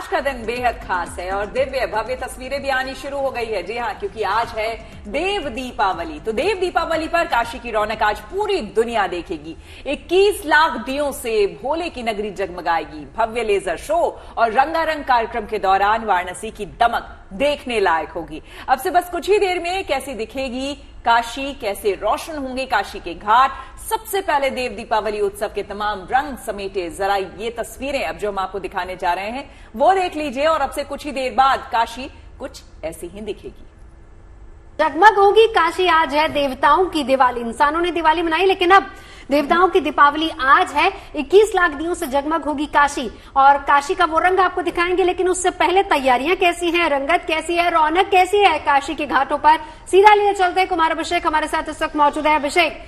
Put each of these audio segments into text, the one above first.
आज का दिन बेहद खास है और दिव्य भव्य तस्वीरें भी आनी शुरू हो गई है। जी हाँ, क्योंकि आज है देव दीपावली। तो देव दीपावली पर काशी की रौनक आज पूरी दुनिया देखेगी। 21 लाख दियों से भोले की नगरी जगमगाएगी। भव्य लेजर शो और रंगारंग कार्यक्रम के दौरान वाराणसी की दमक देखने लायक होगी। अब से बस कुछ ही देर में कैसी दिखेगी काशी, कैसे रोशन होंगे काशी के घाट। सबसे पहले देव दीपावली उत्सव के तमाम रंग समेटे जरा ये तस्वीरें अब जो हम आपको दिखाने जा रहे हैं वो देख लीजिए और अब से कुछ ही देर बाद काशी कुछ ऐसी ही दिखेगी। जगमग होगी काशी। आज है देवताओं की दिवाली। इंसानों ने दिवाली मनाई, लेकिन अब देवताओं की दीपावली आज है। 21 लाख दियों से जगमग होगी काशी और काशी का वो रंग आपको दिखाएंगे। लेकिन उससे पहले तैयारियां कैसी हैं, रंगत कैसी है, रौनक कैसी है काशी के घाटों पर, सीधा लिए चलते हैं। कुमार अभिषेक हमारे साथ इस वक्त मौजूद है। अभिषेक,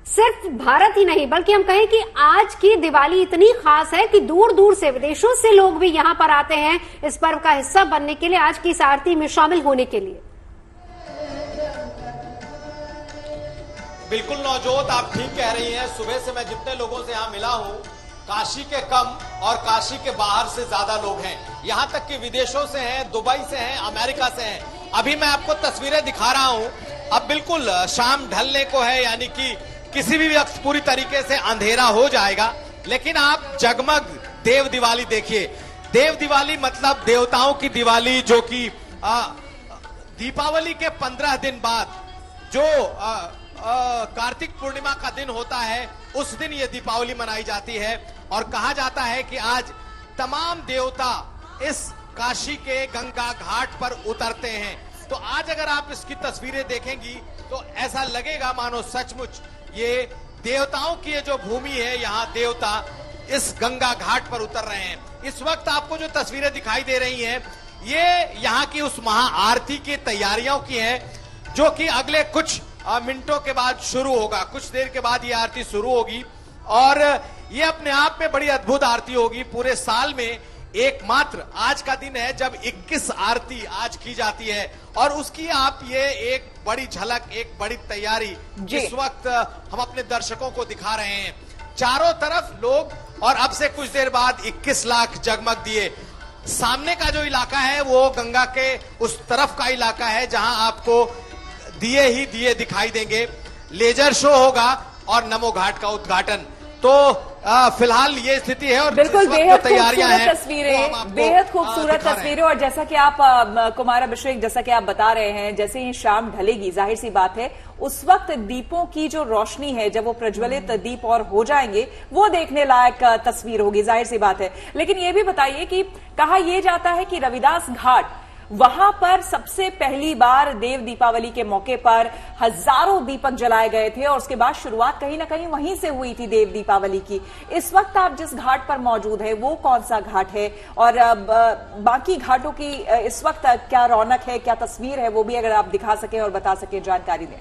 सिर्फ भारत ही नहीं बल्कि हम कहें कि आज की दिवाली इतनी खास है कि दूर दूर से, विदेशों से लोग भी यहां पर आते हैं इस पर्व का हिस्सा बनने के लिए, आज की इस आरती में शामिल होने के लिए। बिल्कुल नवजोत, आप ठीक कह रही हैं। सुबह से मैं जितने लोगों से यहाँ मिला हूँ, काशी के कम और काशी के बाहर से ज्यादा लोग हैं। यहाँ तक कि विदेशों से हैं, दुबई से हैं, अमेरिका से हैं। अभी मैं आपको तस्वीरें दिखा रहा हूँ। अब बिल्कुल शाम ढलने को है, यानी कि किसी भी वक्त पूरी तरीके से अंधेरा हो जाएगा। लेकिन आप जगमग देव दिवाली देखिए। देव दिवाली मतलब देवताओं की दिवाली, जो कि दीपावली के 15 दिन बाद जो कार्तिक पूर्णिमा का दिन होता है, उस दिन ये दीपावली मनाई जाती है। और कहा जाता है कि आज तमाम देवता इस काशी के गंगा घाट पर उतरते हैं। तो आज अगर आप इसकी तस्वीरें देखेंगी तो ऐसा लगेगा मानो सचमुच ये देवताओं की ये जो भूमि है, यहाँ देवता इस गंगा घाट पर उतर रहे हैं। इस वक्त आपको जो तस्वीरें दिखाई दे रही हैं, ये यहाँ की उस महाआरती की तैयारियों की हैं, जो कि अगले कुछ मिनटों के बाद शुरू होगा। कुछ देर के बाद ये आरती शुरू होगी और ये अपने आप में बड़ी अद्भुत आरती होगी। पूरे साल में एकमात्र आज का दिन है जब 21 आरती आज की जाती है और उसकी आप ये एक बड़ी झलक, एक बड़ी तैयारी इस वक्त हम अपने दर्शकों को दिखा रहे हैं। चारों तरफ लोग, और अब से कुछ देर बाद 21 लाख जगमग दिए। सामने का जो इलाका है वो गंगा के उस तरफ का इलाका है जहां आपको दिए ही दिए दिखाई देंगे। लेजर शो होगा और नमो घाट का उद्घाटन। तो फिलहाल ये स्थिति है और बिल्कुल बेहद खूबसूरत तस्वीरें, बेहद खूबसूरत तस्वीरें। और जैसा कि आप कुमार अभिषेक, जैसा कि आप बता रहे हैं, जैसे ही शाम ढलेगी, जाहिर सी बात है उस वक्त दीपों की जो रोशनी है, जब वो प्रज्वलित दीप और हो जाएंगे, वो देखने लायक तस्वीर होगी, जाहिर सी बात है। लेकिन ये भी बताइए कि कहा यह जाता है कि रविदास घाट, वहां पर सबसे पहली बार देव दीपावली के मौके पर हजारों दीपक जलाए गए थे और उसके बाद शुरुआत कहीं ना कहीं वहीं से हुई थी देव दीपावली की। इस वक्त आप जिस घाट पर मौजूद है वो कौन सा घाट है और बाकी घाटों की इस वक्त क्या रौनक है, क्या तस्वीर है, वो भी अगर आप दिखा सकें और बता सकें, जानकारी दें।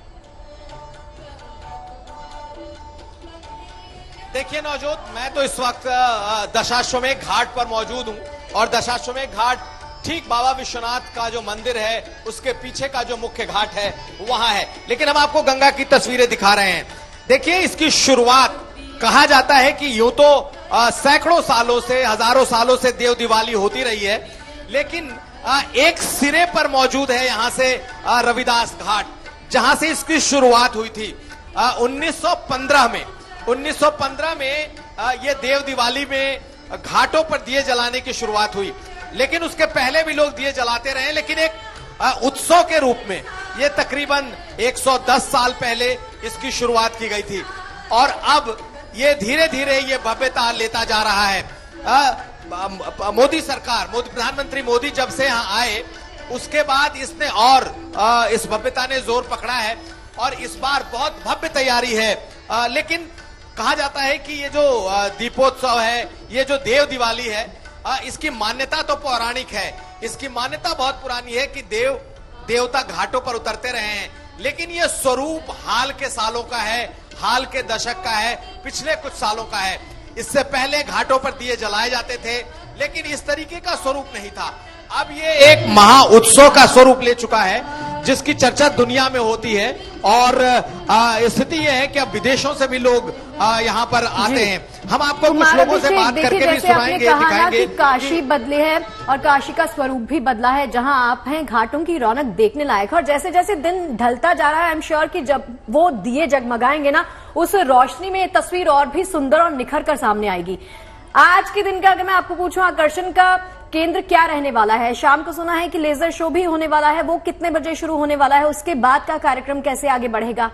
देखिए नवजोत, मैं तो इस वक्त दशाश्वमेध घाट पर मौजूद हूं और दशाश्वमेध घाट ठीक बाबा विश्वनाथ का जो मंदिर है उसके पीछे का जो मुख्य घाट है वहां है। लेकिन हम आपको गंगा की तस्वीरें दिखा रहे हैं। देखिए, इसकी शुरुआत कहा जाता है कि यूं तो सैकड़ों सालों से, हजारों सालों से देव दिवाली होती रही है, लेकिन एक सिरे पर मौजूद है यहां से रविदास घाट, जहां से इसकी शुरुआत हुई थी 1915 में। 1915 में ये देव दिवाली में घाटों पर दिए जलाने की शुरुआत हुई। लेकिन उसके पहले भी लोग दिए जलाते रहे, लेकिन एक उत्सव के रूप में ये तकरीबन 110 साल पहले इसकी शुरुआत की गई थी और अब ये धीरे धीरे ये भव्यता लेता जा रहा है। मोदी सरकार, प्रधानमंत्री मोदी जब से यहाँ आए उसके बाद इसने और इस भव्यता ने जोर पकड़ा है और इस बार बहुत भव्य तैयारी है। लेकिन कहा जाता है कि ये जो दीपोत्सव है, ये जो देव दिवाली है, इसकी मान्यता तो पौराणिक है। इसकी मान्यता बहुत पुरानी है कि देवता घाटों पर उतरते रहे हैं, लेकिन ये स्वरूप हाल के सालों का है, हाल के दशक का है, पिछले कुछ सालों का है। इससे पहले घाटों पर दिए जलाए जाते थे, लेकिन इस तरीके का स्वरूप नहीं था। अब ये एक महा उत्सव का स्वरूप ले चुका है, जिसकी चर्चा दुनिया में होती है। और स्थिति यह है कि अब विदेशों से भी लोग यहाँ पर आते हैं। हम आपको कुछ लोगों से बात करके भी सुनाएंगे, दिखाएंगे। काशी बदले है और काशी का स्वरूप भी बदला है। जहां आप हैं घाटों की रौनक देखने लायक है और जैसे जैसे दिन ढलता जा रहा है, आई एम श्योर कि जब वो दिए जगमगाएंगे ना, उस रोशनी में ये तस्वीर और भी सुंदर और निखर कर सामने आएगी। आज के दिन का अगर मैं आपको पूछूं, आकर्षण का केंद्र क्या रहने वाला है? शाम को सुना है कि लेजर शो भी होने वाला है, वो कितने बजे शुरू होने वाला है? उसके बाद का कार्यक्रम कैसे आगे बढ़ेगा?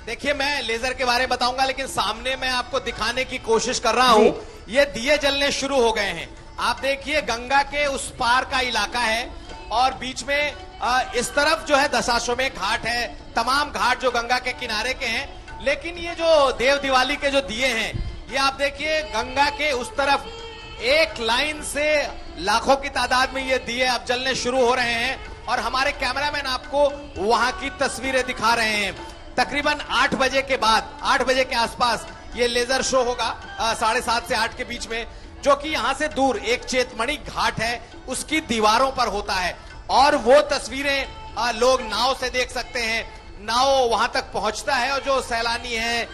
देखिए, मैं लेजर के बारे में बताऊंगा, लेकिन सामने मैं आपको दिखाने की कोशिश कर रहा हूं। ये दिए जलने शुरू हो गए हैं। आप देखिए, गंगा के उस पार का इलाका है और बीच में इस तरफ जो है दशाश्वमेध घाट है, तमाम घाट जो गंगा के किनारे के हैं। लेकिन ये जो देव दिवाली के जो दिए हैं, ये आप देखिए गंगा के उस तरफ एक लाइन से लाखों की तादाद में ये दिए अब जलने शुरू हो रहे हैं और हमारे कैमरामैन आपको वहां की तस्वीरें दिखा रहे हैं। तकरीबन 8 बजे के बाद, 8 बजे के आसपास ये लेजर शो होगा, 7:30 से 8 के बीच में, जो कि यहां से दूर एक चेतमणि घाट है उसकी दीवारों पर होता है। और वो तस्वीरें लोग नाव से देख सकते हैं। नाव वहां तक पहुंचता है और जो सैलानी हैं,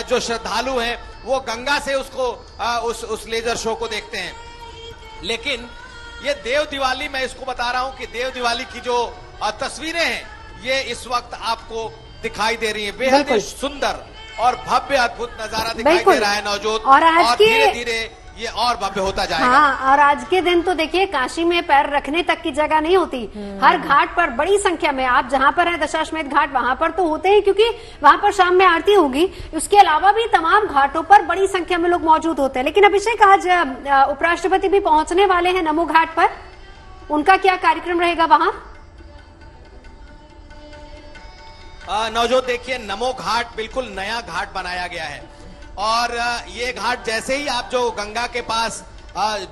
जो श्रद्धालु हैं, वो गंगा से उसको उस लेजर शो को देखते हैं। लेकिन ये देव दिवाली, मैं इसको बता रहा हूं कि देव दिवाली की जो तस्वीरें हैं, ये इस वक्त आपको दिखाई दे रही है। बेहद ही सुंदर और भव्य अद्भुत नजारा दिखाई दे रहा है नवजोत, और धीरे धीरे ये और भव्य होता जाएगा। हाँ, और आज के दिन तो देखिए काशी में पैर रखने तक की जगह नहीं होती। हर घाट पर बड़ी संख्या में, आप जहां पर है दशाश्वमेध घाट, वहां पर तो होते हैं क्योंकि वहां पर शाम में आरती होगी। उसके अलावा भी तमाम घाटों पर बड़ी संख्या में लोग मौजूद होते हैं। लेकिन अभिषेक, आज उपराष्ट्रपति भी पहुंचने वाले हैं नमो घाट पर, उनका क्या कार्यक्रम रहेगा वहां? नवजोत, देखिए, नमो घाट बिल्कुल नया घाट बनाया गया है और ये घाट जैसे ही आप जो गंगा के पास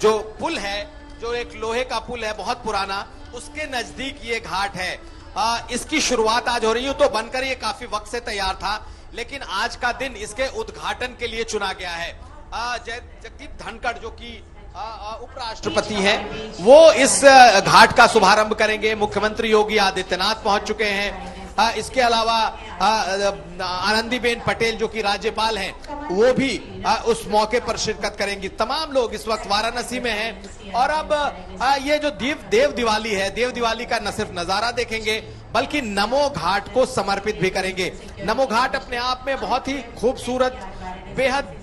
जो पुल है, जो एक लोहे का पुल है बहुत पुराना, उसके नजदीक ये घाट है। इसकी शुरुआत आज हो रही है, तो बनकर ये काफी वक्त से तैयार था, लेकिन आज का दिन इसके उद्घाटन के लिए चुना गया है। जगदीप धनखड़ जो कि उपराष्ट्रपति हैं, वो इस घाट का शुभारंभ करेंगे। मुख्यमंत्री योगी आदित्यनाथ पहुंच चुके हैं। इसके अलावा आनंदीबेन पटेल जो कि राज्यपाल हैं, वो भी उस मौके पर शिरकत करेंगी। तमाम लोग इस वक्त वाराणसी में हैं और अब ये जो देव दिवाली है, देव दिवाली का न सिर्फ नजारा देखेंगे बल्कि नमो घाट को समर्पित भी करेंगे। नमो घाट अपने आप में बहुत ही खूबसूरत, बेहद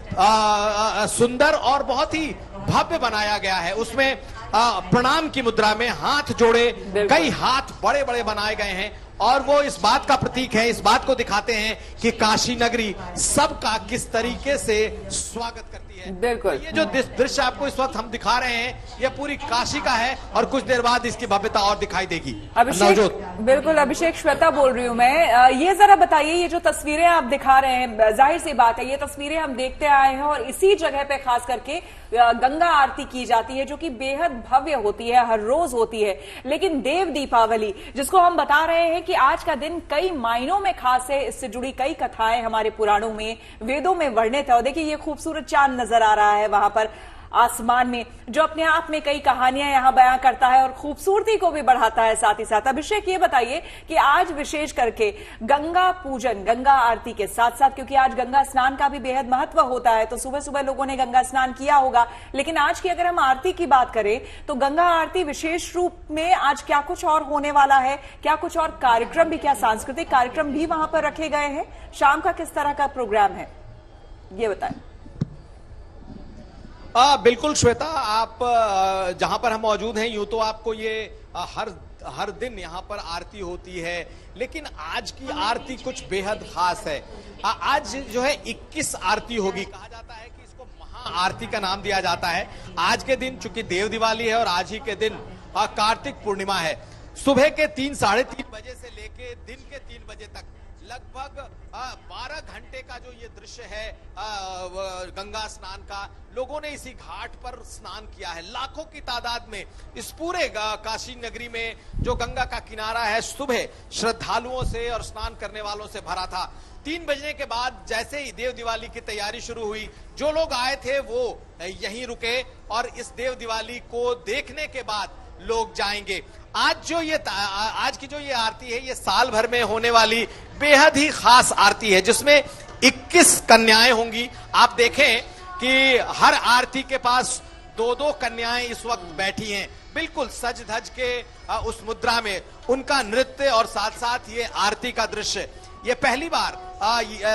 सुंदर और बहुत ही भव्य बनाया गया है। उसमें प्रणाम की मुद्रा में हाथ जोड़े, कई हाथ बड़े बड़े बनाए गए हैं और वो इस बात का प्रतीक है, इस बात को दिखाते हैं कि काशी नगरी सबका किस तरीके से स्वागत करती है। बिल्कुल, ये जो दृश्य आपको इस वक्त हम दिखा रहे हैं, ये पूरी काशी का है और कुछ देर बाद इसकी भव्यता और दिखाई देगी। अभिषेक, बिल्कुल अभिषेक, श्वेता बोल रही हूं मैं। ये जरा बताइए, ये जो तस्वीरें आप दिखा रहे हैं, जाहिर सी बात है ये तस्वीरें हम देखते आए हैं और इसी जगह पे खास करके गंगा आरती की जाती है, जो कि बेहद भव्य होती है, हर रोज होती है। लेकिन देव दीपावली, जिसको हम बता रहे हैं कि आज का दिन कई मायनों में खास है, इससे जुड़ी कई कथाएं हमारे पुराणों में, वेदों में वर्णित है। और देखिए, ये खूबसूरत चांद नजर आ रहा है वहां पर आसमान में, जो अपने आप में कई कहानियां यहां बयां करता है और खूबसूरती को भी बढ़ाता है साथ ही साथ। अभिषेक, ये बताइए कि आज विशेष करके गंगा पूजन, गंगा आरती के साथ साथ, क्योंकि आज गंगा स्नान का भी बेहद महत्व होता है, तो सुबह सुबह लोगों ने गंगा स्नान किया होगा, लेकिन आज की अगर हम आरती की बात करें तो गंगा आरती विशेष रूप में आज क्या कुछ और होने वाला है? क्या कुछ और कार्यक्रम भी, क्या सांस्कृतिक कार्यक्रम भी वहां पर रखे गए हैं? शाम का किस तरह का प्रोग्राम है, ये बताएं। बिल्कुल श्वेता, आप जहां पर हम मौजूद हैं, यूं तो आपको ये हर दिन यहां पर आरती होती है, लेकिन आज की आरती कुछ बेहद खास है। आज जो है 21 आरती होगी। कहा जाता है कि इसको महा आरती का नाम दिया जाता है। आज के दिन चूंकि देव दिवाली है और आज ही के दिन कार्तिक पूर्णिमा है, सुबह के 3, साढ़े 3 बजे से लेके दिन के 3 बजे तक लगभग 12 घंटे का जो ये दृश्य है गंगा स्नान का, लोगों ने इसी घाट पर स्नान किया है। लाखों की तादाद में इस पूरे काशी नगरी में जो गंगा का किनारा है, सुबह श्रद्धालुओं से और स्नान करने वालों से भरा था। 3 बजने के बाद जैसे ही देव दिवाली की तैयारी शुरू हुई, जो लोग आए थे वो यहीं रुके और इस देव दिवाली को देखने के बाद लोग जाएंगे। आज की जो ये आरती है, ये साल भर में होने वाली बेहद ही खास आरती है, जिसमें 21 कन्याएं होंगी। आप देखें कि हर आरती के पास 2-2 कन्याएं इस वक्त बैठी हैं, बिल्कुल सज धज के उस मुद्रा में, उनका नृत्य और साथ साथ ये आरती का दृश्य। ये पहली बार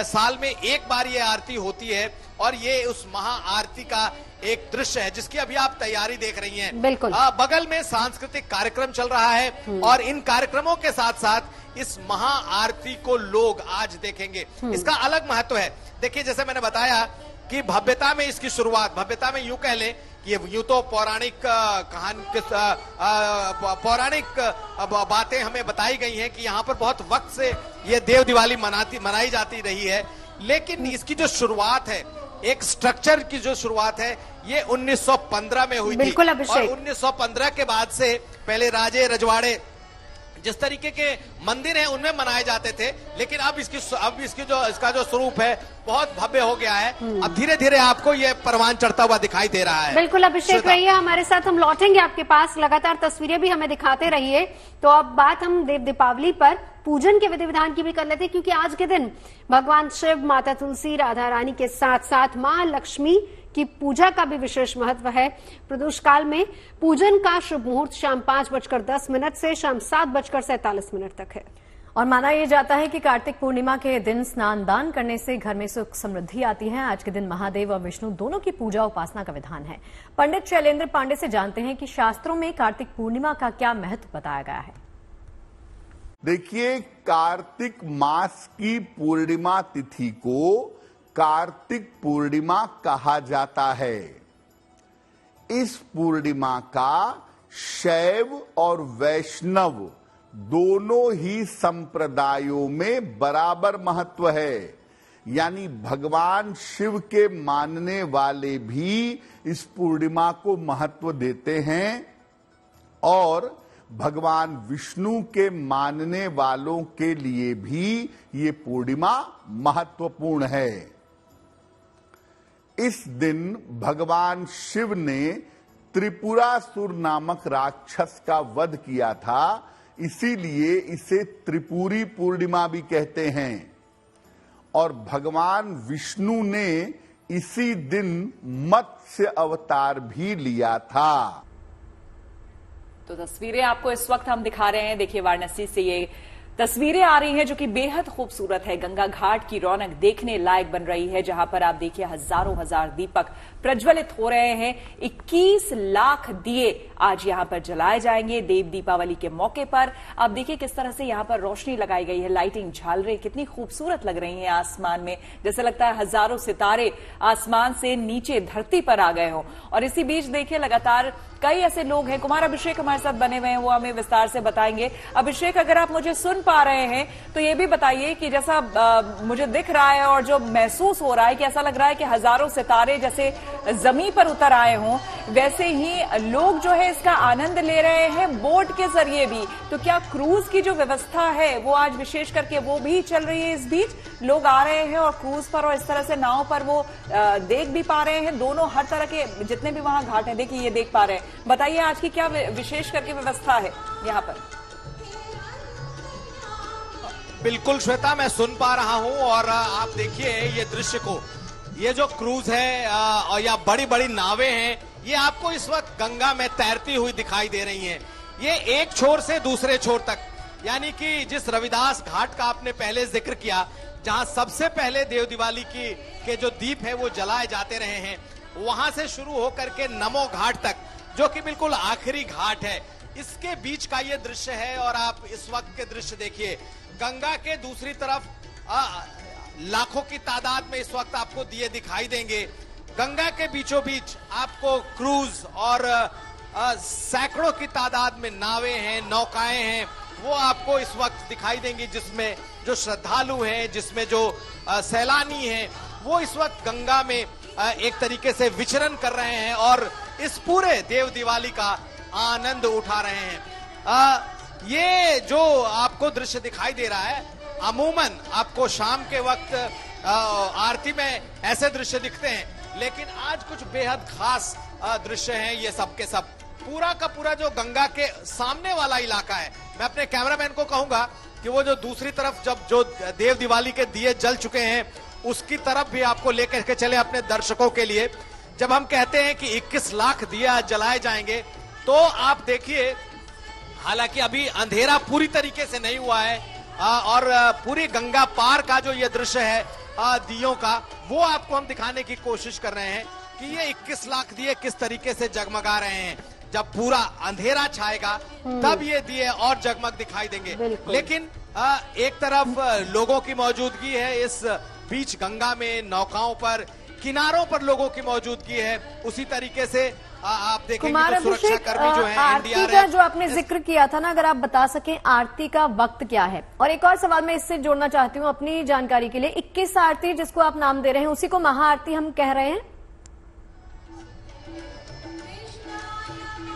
साल में एक बार ये आरती होती है और ये उस महा आरती का एक दृश्य है जिसकी अभी आप तैयारी देख रही हैं। बिल्कुल। बगल में सांस्कृतिक कार्यक्रम चल रहा है और इन कार्यक्रमों के साथ साथ इस महा आरती को लोग आज देखेंगे। इसका अलग महत्व है। देखिए, जैसे मैंने बताया कि भव्यता में इसकी शुरुआत, भव्यता में यूं कह लें कि यूं तो पौराणिक पौराणिक बातें हमें बताई गई हैं कि यहाँ पर बहुत वक्त से ये देव दिवाली मनाई जाती रही है, लेकिन इसकी जो शुरुआत है, एक स्ट्रक्चर की जो शुरुआत है, ये 1915 में हुई थी। बिल्कुल अभिषेक। और 1915 के बाद से पहले राजे रजवाड़े जिस तरीके के मंदिर हैं उनमें मनाए जाते थे, लेकिन अब इसका जो स्वरूप है बहुत भव्य हो गया है। अब धीरे धीरे आपको ये परवान चढ़ता हुआ दिखाई दे रहा है। बिल्कुल अभिषेक, रहिए हमारे साथ, हम लौटेंगे आपके पास, लगातार तस्वीरें भी हमें दिखाते रहिए। तो अब बात हम देव दीपावली पर पूजन के विधि विधान की भी कर लेते हैं, क्योंकि आज के दिन भगवान शिव, माता तुलसी, राधा रानी के साथ साथ मां लक्ष्मी की पूजा का भी विशेष महत्व है। प्रदोष काल में पूजन का शुभ मुहूर्त शाम 5:10 से शाम 7:47 तक है। और माना यह जाता है कि कार्तिक पूर्णिमा के दिन स्नान दान करने से घर में सुख समृद्धि आती है। आज के दिन महादेव और विष्णु दोनों की पूजा उपासना का विधान है। पंडित शैलेंद्र पांडे से जानते हैं कि शास्त्रों में कार्तिक पूर्णिमा का क्या महत्व बताया गया है। देखिए, कार्तिक मास की पूर्णिमा तिथि को कार्तिक पूर्णिमा कहा जाता है। इस पूर्णिमा का शैव और वैष्णव दोनों ही संप्रदायों में बराबर महत्व है। यानी भगवान शिव के मानने वाले भी इस पूर्णिमा को महत्व देते हैं और भगवान विष्णु के मानने वालों के लिए भी ये पूर्णिमा महत्वपूर्ण है। इस दिन भगवान शिव ने त्रिपुरासुर नामक राक्षस का वध किया था, इसीलिए इसे त्रिपुरी पूर्णिमा भी कहते हैं। और भगवान विष्णु ने इसी दिन मत्स्य अवतार भी लिया था। तो तस्वीरें आपको इस वक्त हम दिखा रहे हैं। देखिए, वाराणसी से ये तस्वीरें आ रही हैं जो कि बेहद खूबसूरत है। गंगा घाट की रौनक देखने लायक बन रही है, जहां पर आप देखिए हजार दीपक प्रज्वलित हो रहे हैं। 21 लाख दिए आज यहां पर जलाए जाएंगे देव दीपावली के मौके पर। आप देखिए किस तरह से यहां पर रोशनी लगाई गई है, लाइटिंग, झालरें कितनी खूबसूरत लग रही हैं आसमान में, जैसे लगता है हजारों सितारे आसमान से नीचे धरती पर आ गए हों। और इसी बीच देखिए लगातार कई ऐसे लोग हैं। कुमार अभिषेक हमारे साथ बने हुए हैं, वो हमें विस्तार से बताएंगे। अभिषेक, अगर आप मुझे सुन पा रहे हैं तो ये भी बताइए कि जैसा मुझे दिख रहा है और जो महसूस हो रहा है कि ऐसा लग रहा है कि हजारों सितारे जैसे जमीन पर उतर आए हों, वैसे ही लोग जो है इसका आनंद ले रहे हैं बोट के जरिए भी। तो क्या क्रूज की जो व्यवस्था है वो आज विशेष करके वो भी चल रही है? इस बीच लोग आ रहे हैं और क्रूज पर और इस तरह से नाव पर वो देख भी पा रहे हैं। दोनों हर तरह के जितने भी वहां घाट हैं, देखिए ये देख पा रहे हैं। बताइए आज की क्या विशेष करके व्यवस्था है यहाँ पर? बिल्कुल श्वेता, मैं सुन पा रहा हूं और आप देखिए ये दृश्य को, ये जो क्रूज है या बड़ी बड़ी नावें हैं, ये आपको इस वक्त गंगा में तैरती हुई दिखाई दे रही हैं। ये एक छोर से दूसरे छोर तक, यानी कि जिस रविदास घाट का आपने पहले जिक्र किया, जहां सबसे पहले देव दिवाली के जो दीप है वो जलाए जाते रहे हैं, वहां से शुरू होकर के नमो घाट तक, जो कि बिल्कुल आखिरी घाट है, इसके बीच का ये दृश्य है। और आप इस वक्त के दृश्य देखिए, गंगा के दूसरी तरफ लाखों की तादाद में इस वक्त आपको दिए दिखाई देंगे। गंगा के बीचों बीच आपको क्रूज और सैकड़ों की तादाद में नावें हैं, नौकाएं हैं, वो आपको इस वक्त दिखाई देंगी, जिसमें जो श्रद्धालु हैं, जिसमें जो सैलानी हैं, वो इस वक्त गंगा में एक तरीके से विचरण कर रहे हैं और इस पूरे देव दिवाली का आनंद उठा रहे हैं। ये जो आपको दृश्य दिखाई दे रहा है, अमूमन आपको शाम के वक्त आरती में ऐसे दृश्य दिखते हैं, लेकिन आज कुछ बेहद खास दृश्य हैं ये सब के सब। पूरा का पूरा जो गंगा के सामने वाला इलाका है, मैं अपने कैमरामैन को कहूंगा कि वो जो दूसरी तरफ जब जो देव दिवाली के दिए जल चुके हैं उसकी तरफ भी आपको लेकर के चले अपने दर्शकों के लिए। जब हम कहते हैं कि 21 लाख दिया जलाए जाएंगे तो आप देखिए, हालांकि अभी अंधेरा पूरी तरीके से नहीं हुआ है और पूरी गंगा पार का जो ये दृश्य है दियों का, वो आपको हम दिखाने की कोशिश कर रहे हैं कि ये 21 लाख दिए किस तरीके से जगमगा रहे हैं। जब पूरा अंधेरा छाएगा तब ये दिए और जगमग दिखाई देंगे। लेकिन एक तरफ लोगों की मौजूदगी है इस बीच गंगा में, नौकाओं पर, किनारों पर लोगों की मौजूदगी है। उसी तरीके से आप देखेंगे तो सुरक्षा कर्मी जो है, आरती का जो आपने जिक्र किया था ना, अगर आप बता सकें आरती का वक्त क्या है। और एक और सवाल मैं इससे जोड़ना चाहती हूँ अपनी जानकारी के लिए, 21 आरती जिसको आप नाम दे रहे हैं उसी को महाआरती हम कह रहे हैं?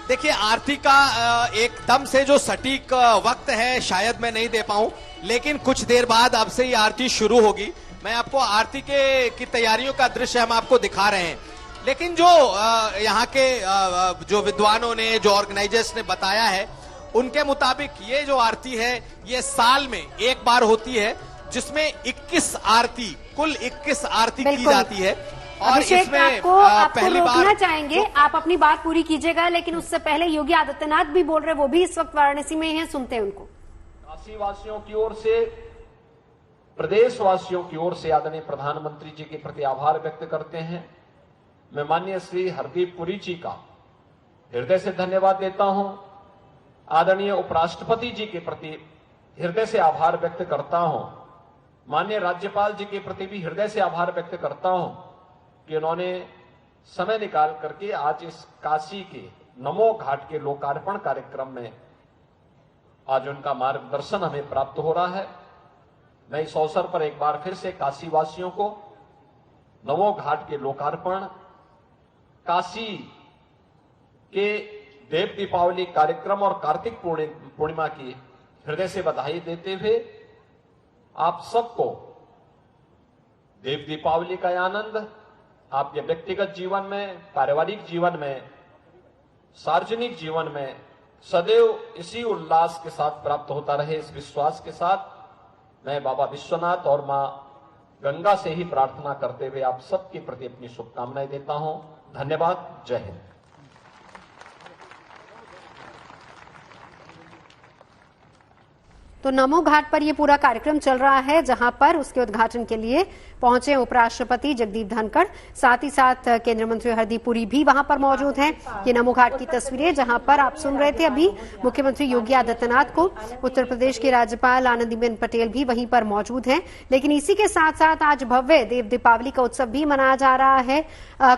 देखिए, आरती का एकदम से जो सटीक वक्त है शायद मैं नहीं दे पाऊं, लेकिन कुछ देर बाद अब से ये आरती शुरू होगी। मैं आपको आरती की तैयारियों का दृश्य हम आपको दिखा रहे हैं। लेकिन जो यहाँ के जो विद्वानों ने, जो ऑर्गेनाइजर्स ने बताया है, उनके मुताबिक ये जो आरती है ये साल में एक बार होती है, जिसमें 21 आरती, कुल 21 आरती की जाती है। और इसमें आपको पहली रोकना बार चाहेंगे, आप अपनी बात पूरी कीजिएगा, लेकिन उससे पहले योगी आदित्यनाथ भी बोल रहे, वो भी इस वक्त वाराणसी में हैं, सुनते हैं उनको। काशी वासियों की ओर से, प्रदेशवासियों की ओर से आदरणीय प्रधानमंत्री जी के प्रति आभार व्यक्त करते हैं। मैं माननीय श्री हरदीप पुरी जी का हृदय से धन्यवाद देता हूं। आदरणीय उपराष्ट्रपति जी के प्रति हृदय से आभार व्यक्त करता हूं। माननीय राज्यपाल जी के प्रति भी हृदय से आभार व्यक्त करता हूं कि उन्होंने समय निकाल करके आज इस काशी के नमो घाट के लोकार्पण कार्यक्रम में आज उनका मार्गदर्शन हमें प्राप्त हो रहा है। मैं इस अवसर पर एक बार फिर से काशी वासियों को नमो घाट के लोकार्पण, काशी के देव दीपावली कार्यक्रम और कार्तिक पूर्णिमा की हृदय से बधाई देते हुए आप सबको देव दीपावली का आनंद आपके व्यक्तिगत जीवन में, पारिवारिक जीवन में, सार्वजनिक जीवन में सदैव इसी उल्लास के साथ प्राप्त होता रहे, इस विश्वास के साथ मैं बाबा विश्वनाथ और मां गंगा से ही प्रार्थना करते हुए आप सबके प्रति अपनी शुभकामनाएं देता हूं। धन्यवाद। जय हिंद। तो नमो घाट पर ये पूरा कार्यक्रम चल रहा है, जहां पर उसके उद्घाटन के लिए पहुंचे उपराष्ट्रपति जगदीप धनखड़, साथ ही साथ केंद्रीय मंत्री हरदीप पुरी भी वहां पर मौजूद हैं। ये नमो घाट की तस्वीरें जहां पर आप सुन रहे थे अभी मुख्यमंत्री योगी आदित्यनाथ को, उत्तर प्रदेश की राज्यपाल आनंदीबेन पटेल भी वहीं पर मौजूद हैं। लेकिन इसी के साथ साथ आज भव्य देव दीपावली का उत्सव भी मनाया जा रहा है।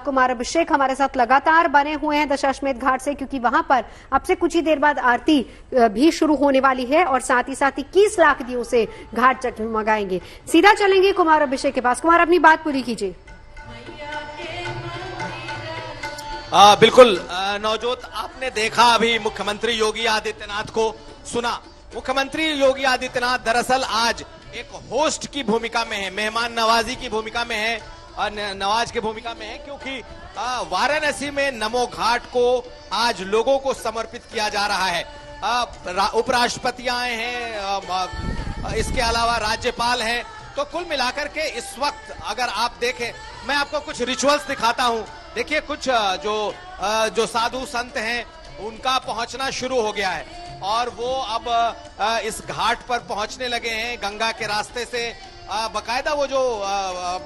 कुमार अभिषेक हमारे साथ लगातार बने हुए हैं दशाश्वमेध घाट से, क्योंकि वहां पर अब से कुछ ही देर बाद आरती भी शुरू होने वाली है और साथ ही 21 लाख दियों से घाट जगमगाएंगे। सीधा चलेंगे कुमार अभिषेक के पास। कुमार, अपनी बात पूरी कीजिए। बिल्कुल नवजोत, आपने देखा अभी मुख्यमंत्री योगी आदित्यनाथ को सुना। मुख्यमंत्री योगी आदित्यनाथ दरअसल आज एक होस्ट की भूमिका में है, मेहमान नवाजी की भूमिका में है, नवाज की भूमिका में है, क्योंकि वाराणसी में नमो घाट को आज लोगों को समर्पित किया जा रहा है। उपराष्ट्रपति आए हैं, इसके अलावा राज्यपाल हैं। तो कुल मिलाकर के इस वक्त अगर आप देखें, मैं आपको कुछ रिचुअल्स दिखाता हूं। देखिए, कुछ जो साधु संत हैं उनका पहुंचना शुरू हो गया है और वो अब इस घाट पर पहुंचने लगे हैं गंगा के रास्ते से। बकायदा वो जो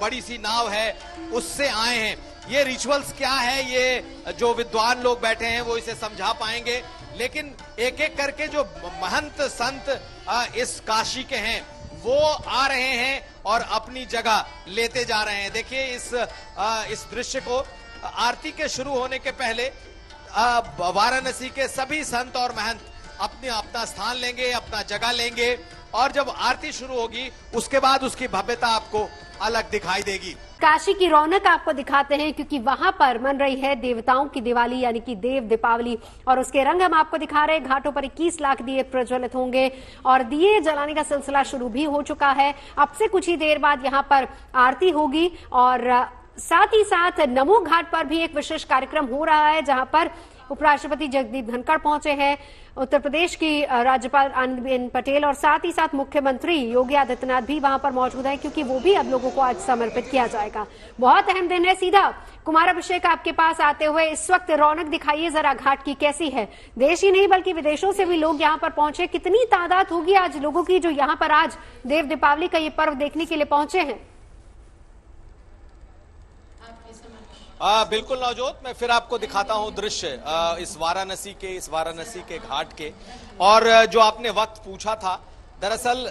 बड़ी सी नाव है उससे आए हैं। ये रिचुअल्स क्या है, ये जो विद्वान लोग बैठे हैं वो इसे समझा पाएंगे, लेकिन एक एक करके जो महंत संत इस काशी के हैं वो आ रहे हैं और अपनी जगह लेते जा रहे हैं। देखिए इस दृश्य को। आरती के शुरू होने के पहले वाराणसी के सभी संत और महंत अपना स्थान लेंगे, अपना जगह लेंगे, और जब आरती शुरू होगी उसके बाद उसकी भव्यता आपको अलग दिखाई देगी। काशी की रौनक आपको दिखाते हैं, क्योंकि वहां पर मन रही है देवताओं की दिवाली, यानी कि देव दीपावली, और उसके रंग हम आपको दिखा रहे हैं। घाटों पर 21 लाख दिए प्रज्वलित होंगे और दिए जलाने का सिलसिला शुरू भी हो चुका है। अब से कुछ ही देर बाद यहां पर आरती होगी और साथ ही साथ नमो घाट पर भी एक विशेष कार्यक्रम हो रहा है, जहां पर उपराष्ट्रपति जगदीप धनखड़ पहुंचे हैं, उत्तर प्रदेश की राज्यपाल आनंदीबेन पटेल और साथ ही साथ मुख्यमंत्री योगी आदित्यनाथ भी वहां पर मौजूद हैं, क्योंकि वो भी अब लोगों को आज समर्पित किया जाएगा। बहुत अहम दिन है। सीधा कुमाराभिषेक आपके पास आते हुए इस वक्त रौनक दिखाइए जरा घाट की कैसी है। देश ही नहीं बल्कि विदेशों से भी लोग यहाँ पर पहुंचे, कितनी तादाद होगी आज लोगों की जो यहाँ पर आज देव दीपावली का ये पर्व देखने के लिए पहुंचे हैं? बिल्कुल नवजोत, मैं फिर आपको दिखाता हूं दृश्य इस वाराणसी के घाट के। और जो आपने वक्त पूछा था, दरअसल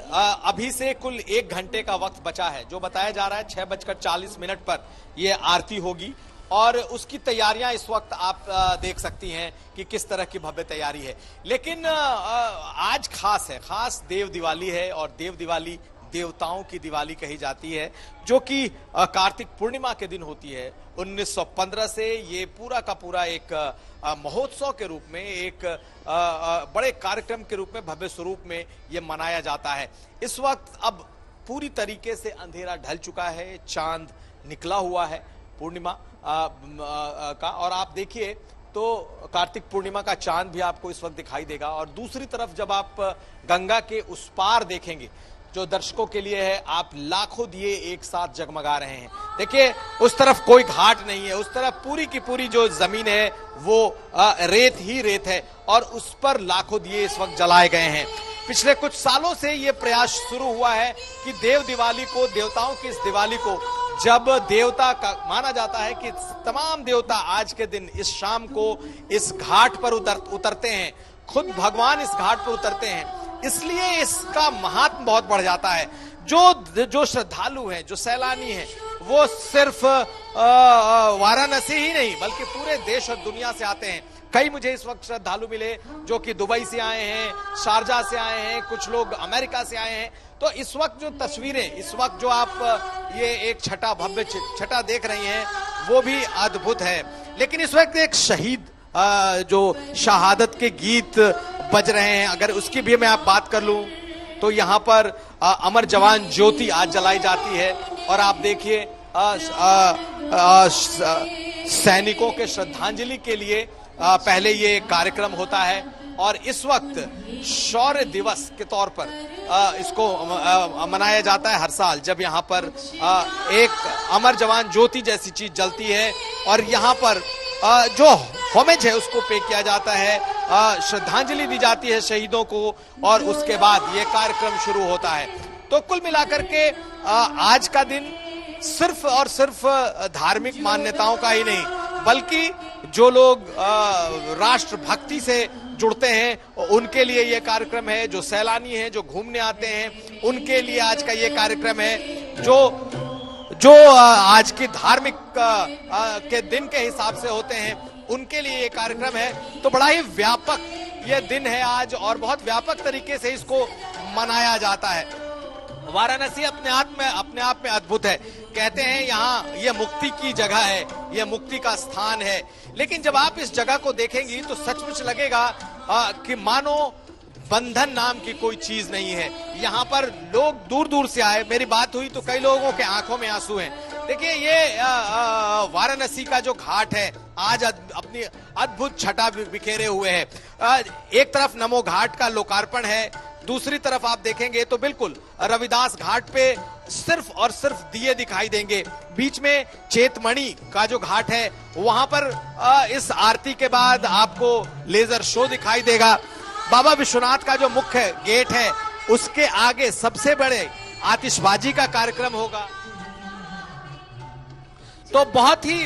अभी से कुल 1 घंटे का वक्त बचा है। जो बताया जा रहा है 6:40 पर ये आरती होगी और उसकी तैयारियां इस वक्त आप देख सकती हैं कि किस तरह की भव्य तैयारी है। लेकिन आज खास है, खास देव दिवाली है और देव दिवाली देवताओं की दिवाली कही जाती है, जो कि कार्तिक पूर्णिमा के दिन होती है। 1915 से ये पूरा का पूरा एक महोत्सव के रूप में, एक बड़े कार्यक्रम के रूप में, भव्य स्वरूप में ये मनाया जाता है। इस वक्त अब पूरी तरीके से अंधेरा ढल चुका है, चांद निकला हुआ है पूर्णिमा का, और आप देखिए तो कार्तिक पूर्णिमा का चांद भी आपको इस वक्त दिखाई देगा। और दूसरी तरफ जब आप गंगा के उस पार देखेंगे, जो दर्शकों के लिए है, आप लाखों दिए एक साथ जगमगा रहे हैं। देखिए उस तरफ कोई घाट नहीं है, उस तरफ पूरी की पूरी जो जमीन है वो रेत ही रेत है और उस पर लाखों दिए इस वक्त जलाए गए हैं। पिछले कुछ सालों से ये प्रयास शुरू हुआ है कि देव दिवाली को, देवताओं की इस दिवाली को, जब देवता का माना जाता है कि तमाम देवता आज के दिन इस शाम को इस घाट पर उतरते हैं, खुद भगवान इस घाट पर उतरते हैं, इसलिए इसका महात्म बहुत बढ़ जाता है। जो श्रद्धालु हैं, जो सैलानी हैं, वो सिर्फ वाराणसी ही नहीं बल्कि पूरे देश और दुनिया से आते हैं। कई मुझे इस वक्त श्रद्धालु मिले जो कि दुबई से आए हैं, शारजा से आए हैं, कुछ लोग अमेरिका से आए हैं। तो इस वक्त जो तस्वीरें, इस वक्त जो आप ये एक छटा, भव्य छटा देख रही हैं, वो भी अद्भुत है। लेकिन इस वक्त एक शहीद जो शहादत के गीत बज रहे हैं, अगर उसकी भी मैं आप बात कर लूं तो यहाँ पर अमर जवान ज्योति आज जलाई जाती है। और आप देखिए सैनिकों के श्रद्धांजलि के लिए पहले ये कार्यक्रम होता है और इस वक्त शौर्य दिवस के तौर पर इसको मनाया जाता है हर साल, जब यहाँ पर एक अमर जवान ज्योति जैसी चीज जलती है और यहाँ पर जो होमेज है उसको पे किया जाता है, श्रद्धांजलि दी जाती है शहीदों को और उसके बाद ये कार्यक्रम शुरू होता है। तो कुल मिलाकर के आज का दिन सिर्फ और सिर्फ धार्मिक मान्यताओं का ही नहीं, बल्कि जो लोग राष्ट्रभक्ति से जुड़ते हैं उनके लिए ये कार्यक्रम है, जो सैलानी हैं, जो घूमने आते हैं, उनके लिए आज का ये कार्यक्रम है, जो आज की धार्मिक के दिन के हिसाब से होते हैं उनके लिए ये कार्यक्रम है। तो बड़ा ही व्यापक ये दिन है आज और बहुत व्यापक तरीके से इसको मनाया जाता है। वाराणसी अपने आप में अद्भुत है। कहते हैं यहाँ ये मुक्ति की जगह है, ये मुक्ति का स्थान है। लेकिन जब आप इस जगह को देखेंगी तो सचमुच लगेगा कि मानो बंधन नाम की कोई चीज नहीं है। यहाँ पर लोग दूर दूर से आए, मेरी बात हुई तो कई लोगों के आंखों में आंसू हैं। देखिए ये वाराणसी का जो घाट है आज अपनी अद्भुत छटा बिखेरे हुए है। एक तरफ नमो घाट का लोकार्पण है, दूसरी तरफ आप देखेंगे तो बिल्कुल रविदास घाट पे सिर्फ और सिर्फ दिए दिखाई देंगे। बीच में चेतमणि का जो घाट है वहां पर इस आरती के बाद आपको लेजर शो दिखाई देगा। बाबा विश्वनाथ का जो मुख्य गेट है उसके आगे सबसे बड़े आतिशबाजी का कार्यक्रम होगा। तो बहुत ही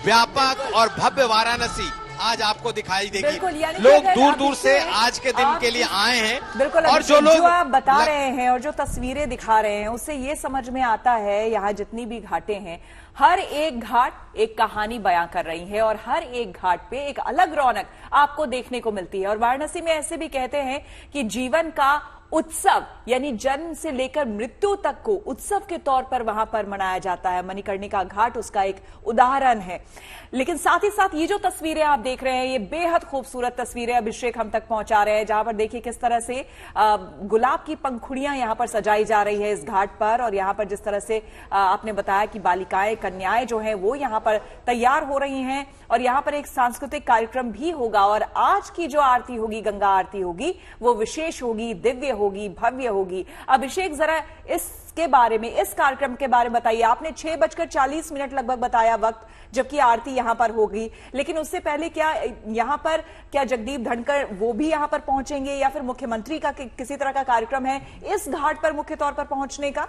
व्यापक और भव्य वाराणसी आज आपको दिखाई देगी। लोग दूर दूर से आज के दिन के लिए आए हैं। बिल्कुल, और जो लोग आप बता रहे हैं और जो तस्वीरें दिखा रहे हैं उससे ये समझ में आता है यहाँ जितनी भी घाटें हैं, हर एक घाट एक कहानी बयां कर रही है और हर एक घाट पे एक अलग रौनक आपको देखने को मिलती है। और वाराणसी में ऐसे भी कहते हैं कि जीवन का उत्सव यानी जन्म से लेकर मृत्यु तक को उत्सव के तौर पर वहां पर मनाया जाता है। मणिकर्णिका घाट उसका एक उदाहरण है। लेकिन साथ ही साथ ये जो तस्वीरें आप देख रहे हैं, ये बेहद खूबसूरत तस्वीरें अभिषेक हम तक पहुंचा रहे हैं, जहां पर देखिए किस तरह से गुलाब की पंखुड़ियां यहां पर सजाई जा रही है इस घाट पर। और यहां पर जिस तरह से आपने बताया कि बालिकाएं, कन्याएं जो हैं वो यहां पर तैयार हो रही हैं और यहां पर एक सांस्कृतिक कार्यक्रम भी होगा। और आज की जो आरती होगी, गंगा आरती होगी, वो विशेष होगी, दिव्य होगी, भव्य होगी। अभिषेक, जरा इसके बारे में, इस कार्यक्रम के बारे में बताइए। आपने 6:40 लगभग बताया वक्त जबकि आरती यहां पर होगी, लेकिन उससे पहले क्या यहां पर जगदीप धनखड़ वो भी यहां पर पहुंचेंगे या फिर मुख्यमंत्री का किसी तरह का कार्यक्रम है इस घाट पर मुख्य तौर पर पहुंचने का?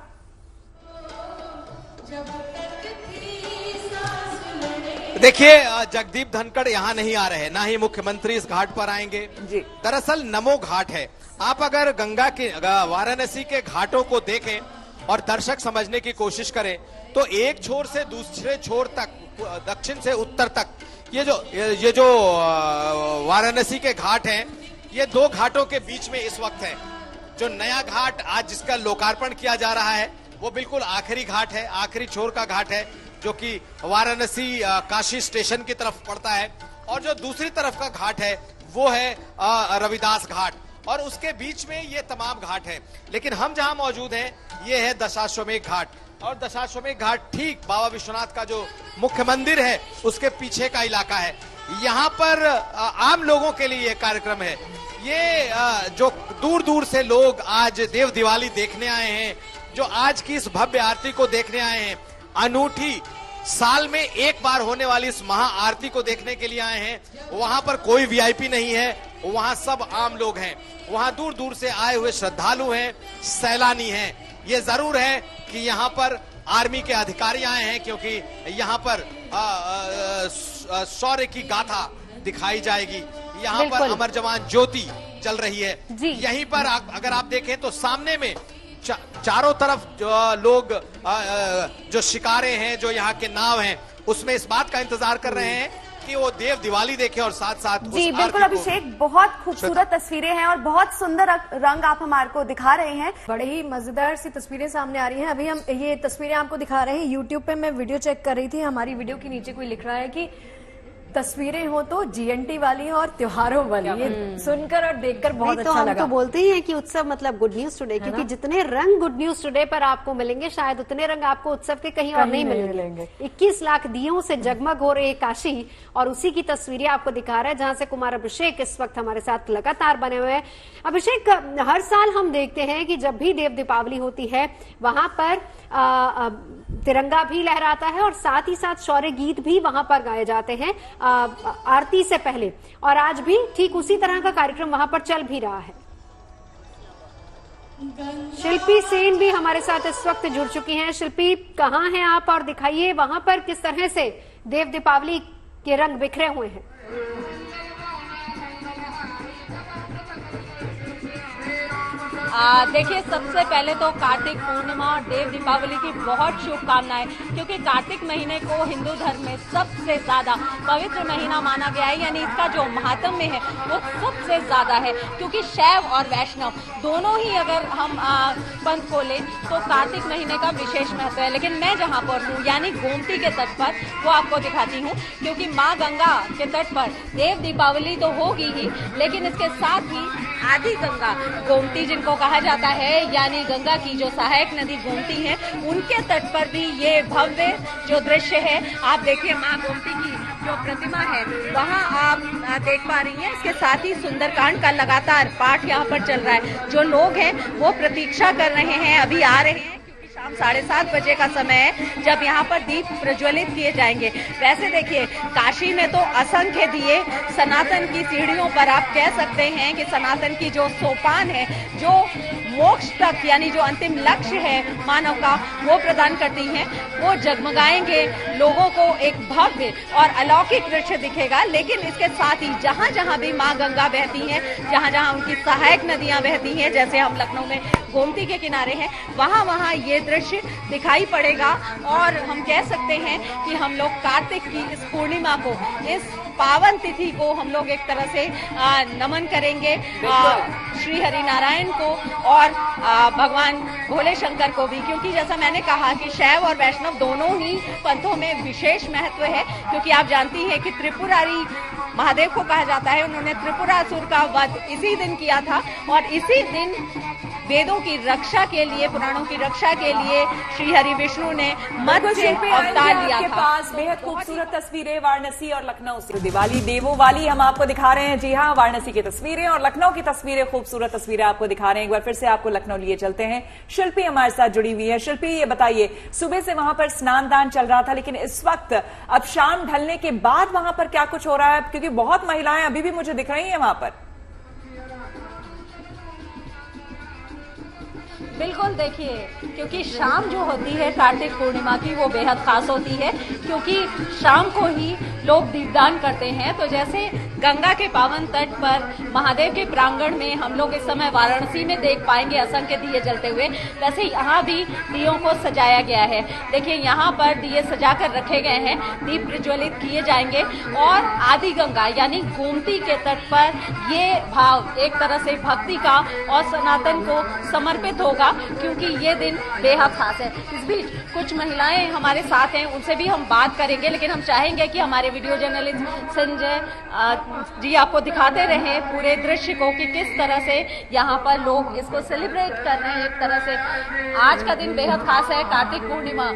देखिए, जगदीप धनखड़ यहां नहीं आ रहे, ना ही मुख्यमंत्री इस घाट पर आएंगे जी। दरअसल नमो घाट है। आप अगर गंगा के, वाराणसी के घाटों को देखें और दर्शक समझने की कोशिश करें तो एक छोर से दूसरे छोर तक, दक्षिण से उत्तर तक, ये जो वाराणसी के घाट हैं, ये दो घाटों के बीच में इस वक्त है। जो नया घाट आज जिसका लोकार्पण किया जा रहा है वो बिल्कुल आखिरी घाट है, आखिरी छोर का घाट है, जो कि वाराणसी काशी स्टेशन की तरफ पड़ता है। और जो दूसरी तरफ का घाट है वो है रविदास घाट, और उसके बीच में ये तमाम घाट है। लेकिन हम जहां मौजूद हैं ये है दशाश्वमेध घाट, और दशाश्वमेध घाट ठीक बाबा विश्वनाथ का जो मुख्य मंदिर है उसके पीछे का इलाका है। यहाँ पर आम लोगों के लिए ये कार्यक्रम है। ये जो दूर दूर से लोग आज देव दिवाली देखने आए हैं, जो आज की इस भव्य आरती को देखने आए हैं, अनूठी साल में एक बार होने वाली इस महा आरती को देखने के लिए आए हैं, वहां पर कोई वीआईपी नहीं है, वहां सब आम लोग हैं। वहां दूर दूर से आए हुए श्रद्धालु हैं, सैलानी हैं। ये जरूर है कि यहाँ पर आर्मी के अधिकारी आए हैं, क्योंकि यहाँ पर शौर्य की गाथा दिखाई जाएगी। यहाँ पर अमर जवान ज्योति चल रही है। यहीं पर अगर आप देखें तो सामने में चारों तरफ जो लोग, जो शिकारे हैं, जो यहाँ के नाव हैं, उसमें इस बात का इंतजार कर रहे हैं कि वो देव दिवाली देखें और साथ साथ जी बिल्कुल अभिषेक, बहुत खूबसूरत तस्वीरें हैं और बहुत सुंदर रंग आप हमारे को दिखा रहे हैं। बड़े ही मजेदार सी तस्वीरें सामने आ रही हैं। अभी हम ये तस्वीरें आपको दिखा रहे हैं। यूट्यूब पे मैं वीडियो चेक कर रही थी, हमारी वीडियो के नीचे कोई लिख रहा है कि तस्वीरें हो तो जीएनटी वाली और त्योहारों वाली। ये सुनकर और देखकर बहुत अच्छा लगा। तो बोलते ही हैं कि उत्सव मतलब गुड न्यूज टुडे, क्योंकि जितने रंग गुड न्यूज टुडे पर आपको मिलेंगे शायद उतने रंग आपको उत्सव के कहीं और नहीं मिलेंगे। 21 लाख दियों से जगमग हो रहे काशी, और उसी की तस्वीरें आपको दिखा रहे हैं जहां से कुमार अभिषेक इस वक्त हमारे साथ लगातार बने हुए हैं। अभिषेक, हर साल हम देखते हैं कि जब भी देव दीपावली होती है वहां पर तिरंगा भी लहराता है और साथ ही साथ शौर्य गीत भी वहां पर गाए जाते हैं आरती से पहले, और आज भी ठीक उसी तरह का कार्यक्रम वहां पर चल भी रहा है। शिल्पी सेन भी हमारे साथ इस वक्त जुड़ चुकी हैं। शिल्पी, कहाँ हैं आप, और दिखाइए वहां पर किस तरह से देव दीपावली के रंग बिखरे हुए हैं। देखिए, सबसे पहले तो कार्तिक पूर्णिमा और देव दीपावली की बहुत शुभकामनाएं, क्योंकि कार्तिक महीने को हिंदू धर्म में सबसे ज्यादा पवित्र महीना माना गया है। यानी इसका जो महात्म्य है वो सबसे ज्यादा है, क्योंकि शैव और वैष्णव दोनों ही अगर हम पंथ को लें तो कार्तिक महीने का विशेष महत्व है। लेकिन मैं जहां पर हूँ यानी गोमती के तट पर, वो आपको दिखाती हूँ, क्योंकि माँ गंगा के तट पर देव दीपावली तो होगी ही, लेकिन इसके साथ ही आदि गंगा गोमती जिनको कहा जाता है, यानी गंगा की जो सहायक नदी गोमती है, उनके तट पर भी ये भव्य जो दृश्य है, आप देखिए माँ गोमती की जो प्रतिमा है वहाँ आप देख पा रही हैं। इसके साथ ही सुंदरकांड का लगातार पाठ यहाँ पर चल रहा है। जो लोग हैं वो प्रतीक्षा कर रहे हैं, अभी आ रहे हैं, क्योंकि शाम 7:30 बजे का समय है जब यहाँ पर दीप प्रज्वलित किए जाएंगे। वैसे देखिए, काशी में तो असंख्य दिए सनातन की सीढ़ियों पर, आप कह सकते हैं कि सनातन की जो सोपान है, जो मोक्ष तक यानी जो अंतिम लक्ष्य है मानव का, वो प्रदान करती हैं, वो जगमगाएंगे। लोगों को एक भव्य और अलौकिक दृश्य दिखेगा। लेकिन इसके साथ ही जहां जहां भी माँ गंगा बहती हैं, जहां जहां उनकी सहायक नदियां बहती हैं, जैसे हम लखनऊ में गोमती के किनारे हैं, वहां वहां ये दृश्य दृश्य दिखाई पड़ेगा। और हम कह सकते हैं कि हम लोग कार्तिक की इस पूर्णिमा को, इस पावन तिथि को हम लोग एक तरह से नमन करेंगे श्री हरिनारायण को और भगवान भोले शंकर को भी, क्योंकि जैसा मैंने कहा कि शैव और वैष्णव दोनों ही पंथों में विशेष महत्व है। क्योंकि आप जानती हैं कि त्रिपुरारी महादेव को कहा जाता है, उन्होंने त्रिपुरासुर का वध इसी दिन किया था और इसी दिन वेदों की रक्षा के लिए, पुराणों की रक्षा के लिए श्री हरि विष्णु ने मध्य से अवतार लिया था। पास बेहद खूबसूरत तस्वीरें वाराणसी और लखनऊ से, दिवाली देवों वाली हम आपको दिखा रहे हैं। जी हाँ, वाराणसी की तस्वीरें और लखनऊ की तस्वीरें, खूबसूरत तस्वीरें आपको दिखा रहे हैं। एक बार फिर से आपको लखनऊ लिए चलते हैं। शिल्पी हमारे साथ जुड़ी हुई है। शिल्पी, ये बताइए, सुबह से वहां पर स्नान दान चल रहा था, लेकिन इस वक्त अब शाम ढलने के बाद वहां पर क्या कुछ हो रहा है? क्योंकि बहुत महिलाएं अभी भी मुझे दिख रही हैं वहां पर। बिल्कुल, देखिए, क्योंकि शाम जो होती है कार्तिक पूर्णिमा की वो बेहद खास होती है, क्योंकि शाम को ही लोग दीपदान करते हैं। तो जैसे गंगा के पावन तट पर महादेव के प्रांगण में हम लोग इस समय वाराणसी में देख पाएंगे असंख्य दिए जलते हुए, वैसे यहाँ भी दियों को सजाया गया है। देखिए, यहाँ पर दिए सजाकर रखे गए हैं, दीप प्रज्वलित किए जाएंगे और आदि गंगा यानी गोमती के तट पर ये भाव एक तरह से भक्ति का और सनातन को समर्पित होगा, क्योंकि ये दिन बेहद खास है। इस बीच कुछ महिलाएं हमारे साथ हैं, उनसे भी हम बात करेंगे, लेकिन हम चाहेंगे कि हमारे वीडियो जर्नलिस्ट संजय जी आपको दिखाते रहे पूरे दृश्य को कि किस तरह से यहाँ पर लोग इसको सेलिब्रेट कर रहे हैं। एक तरह से आज का दिन बेहद खास है। कार्तिक पूर्णिमा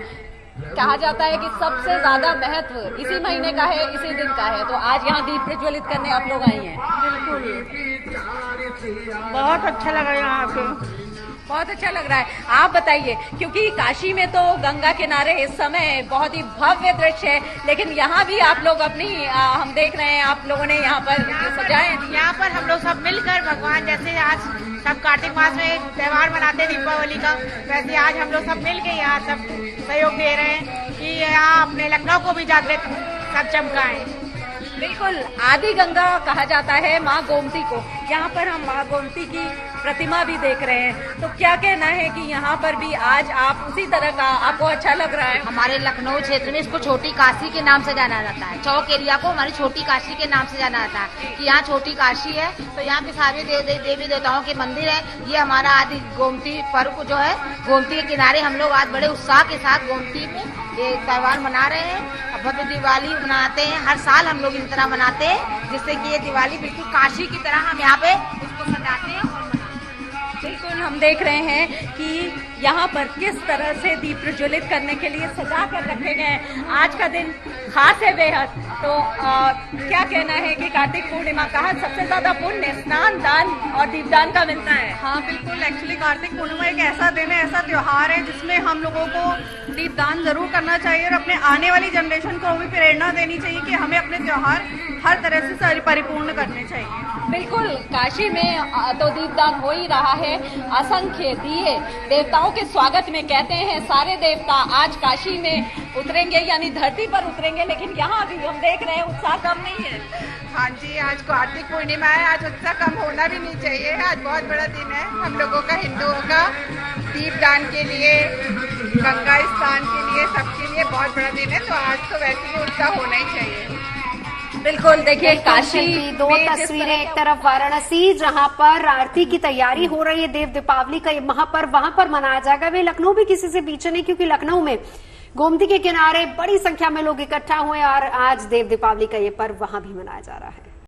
कहा जाता है कि सबसे ज्यादा महत्व इसी महीने का है, इसी दिन का है। तो आज यहाँ दीप प्रज्वलित करने आप लोग आई हैं। बिल्कुल, बहुत अच्छा लगा यहाँ पे, बहुत अच्छा लग रहा है। आप बताइए, क्योंकि काशी में तो गंगा किनारे इस समय बहुत ही भव्य दृश्य है, लेकिन यहाँ भी आप लोग अपनी हम देख रहे हैं आप लोगों ने यहाँ पर सजाए। यहाँ पर हम लोग सब मिलकर भगवान, जैसे आज सब कार्तिक मास में त्योहार मनाते हैं दीपावली का, वैसे आज हम लोग सब मिल के यहाँ सब सहयोग दे रहे हैं कि यहाँ अपने लखनऊ को भी जागृत सब चमकाएं। बिल्कुल, आदि गंगा कहा जाता है माँ गोमती को। यहाँ पर हम माँ गोमती की प्रतिमा भी देख रहे हैं, तो क्या कहना है कि यहाँ पर भी आज आप उसी तरह का, आपको अच्छा लग रहा है? हमारे लखनऊ क्षेत्र में इसको छोटी काशी के नाम से जाना जाता है। चौक एरिया को हमारी छोटी काशी के नाम से जाना जाता है कि यहाँ छोटी काशी है। तो यहाँ पे सारे देवी देवताओं के मंदिर है। ये हमारा आदि गोमती पर्व जो है, गोमती के किनारे हम लोग आज बड़े उत्साह के साथ गोमती में ये त्योहार मना रहे हैं। भव्य दिवाली मनाते हैं, हर साल हम लोग इस तरह मनाते हैं, जिससे कि ये दिवाली बिल्कुल काशी की तरह हम यहाँ पे इसको सजाते हैं और मनाते हैं। बिल्कुल, हम देख रहे हैं कि यहाँ पर किस तरह से दीप प्रज्वलित करने के लिए सजा कर रखे गए हैं। आज का दिन खास है बेहद। तो क्या कहना है कि कार्तिक पूर्णिमा का सबसे ज्यादा पुण्य स्नान दान और दीपदान का मिलता है? हाँ बिल्कुल, एक्चुअली कार्तिक पूर्णिमा एक ऐसा दिन है, ऐसा त्योहार है जिसमें हम लोगों को दीपदान जरूर करना चाहिए और अपने आने वाली जनरेशन को भी प्रेरणा देनी चाहिए कि हमें अपने त्योहार हर तरह से परिपूर्ण करने चाहिए। बिल्कुल, काशी में तो दीपदान हो ही रहा है। असंख्य दिए देवताओं के स्वागत में, कहते हैं सारे देवता आज काशी में उतरेंगे यानी धरती पर उतरेंगे, लेकिन यहाँ भी हम देख रहे हैं उत्साह कम नहीं है। हाँ जी, आज कार्तिक पूर्णिमा है, आज उत्साह कम होना भी नहीं चाहिए। आज बहुत बड़ा दिन है हम लोगों का, हिंदुओं का, दीपदान के लिए, गंगा स्नान के लिए, सबके लिए बहुत बड़ा दिन है। तो आज तो वैसे भी उत्साह होना ही चाहिए। बिल्कुल, देखिए काशी दो तस्वीरें, एक तरफ वाराणसी जहां पर आरती की तैयारी हो रही है, देव दीपावली का ये महापर्व वहां पर मनाया जाएगा। वे लखनऊ भी किसी से पीछे नहीं, क्योंकि लखनऊ में गोमती के किनारे बड़ी संख्या में लोग इकट्ठा हुए और आज देव दीपावली का ये पर्व वहां भी मनाया जा रहा है।